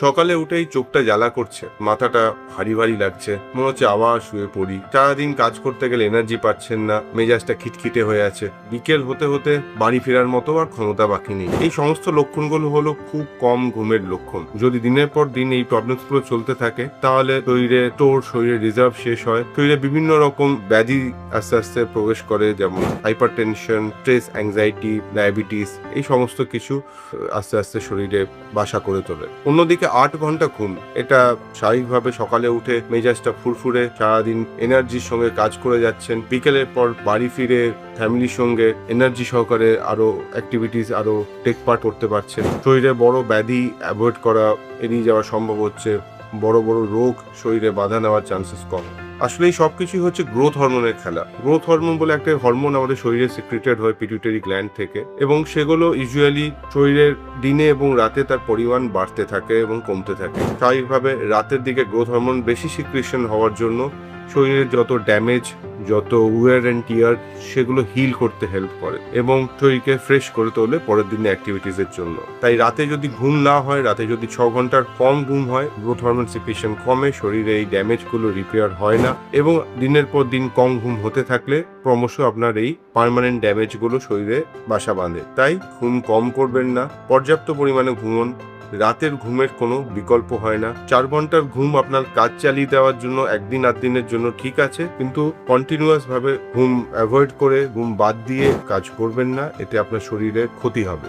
সকালে উঠেই চোখটা জ্বালা করছে, মাথাটা ভারী ভারী লাগছে, মনে হচ্ছে আবার শুয়ে পড়ি। সারাদিন কাজ করতে গেলে এনার্জি পাচ্ছেন না, মেজাজটা খিটখিটে হয়ে আছে। বিকেল হতে হতে বাড়ি ফেরার মতো আর ক্ষমতা বাকি নেই। এই সমস্ত লক্ষণগুলো হলো খুব কম ঘুমের লক্ষণ। যদি দিনের পর দিন এই প্রবলেমসগুলো চলতে থাকে তাহলে শরীরে রিজার্ভ শেষ হয়, শরীরে বিভিন্ন রকম ব্যাধি আস্তে আস্তে প্রবেশ করে, যেমন hyper tension, stress, anxiety, diabetes, এই সমস্ত কিছু আস্তে আস্তে শরীরে বাসা করে তোলে। অন্যদিকে 8 ঘন্টা ঘুম, এটা স্বাভাবিকভাবে সকালে উঠে মেজাজটা ফুরফুরে, সারাদিন এনার্জির সঙ্গে কাজ করে যাচ্ছেন, বিকেলের পর বাড়ি ফিরে ফ্যামিলির সঙ্গে এনার্জি সহকারে আরো অ্যাক্টিভিটিস আরো টেক পার্ট করতে পারছেন। শরীরে বড় ব্যাধি অ্যাভয়েড করা, এড়িয়ে যাওয়া সম্ভব হচ্ছে। বড় বড় রোগ শরীরে বাধা নেওয়ার চান্সেস কম। আসলে এই সবকিছুই হচ্ছে গ্রোথ হরমোনের খেলা। গ্রোথ হরমোন বলে একটা হরমোন আমাদের শরীরে সিক্রেটেড হয় পিটুইটারি গ্ল্যান্ড থেকে, এবং সেগুলো ইউজুয়ালি শরীরের দিনে এবং রাতে তার পরিমাণ বাড়তে থাকে এবং কমতে থাকে। স্বাভাবিকভাবে রাতের দিকে গ্রোথ হরমোন বেশি সিক্রেশন হওয়ার জন্য শরীরের যত ড্যামেজ, যত উয়ার অ্যান্ড টিয়ার, সেগুলো হিল করতে হেল্প করে এবং শরীরকে ফ্রেশ করে তোলে পরের দিনের অ্যাক্টিভিটিসের জন্য। তাই রাতে যদি ঘুম না হয়, রাতে যদি 6 ঘন্টার কম ঘুম হয়, গ্রোথ হরমোন সিক্রেশন কমে, শরীরে এই ড্যামেজগুলো রিপেয়ার হয় না, এবং দিনের পর দিন কম ঘুম হতে থাকলে ক্রমশ আপনার এই পার্মানেন্ট ড্যামেজগুলো শরীরে বাসা বাঁধে। তাই ঘুম কম করবেন না, পর্যাপ্ত পরিমাণে ঘুমন। রাতের ঘুমের কোনো বিকল্প হয় না। 4 ঘন্টার ঘুম আপনার কাজ চালিয়ে দেওয়ার জন্য একদিন 8 দিনের জন্য ঠিক আছে, কিন্তু কন্টিনিউয়াস ভাবে ঘুম অ্যাভয়েড করে, ঘুম বাদ দিয়ে কাজ করবেন না, এতে আপনার শরীরের ক্ষতি হবে।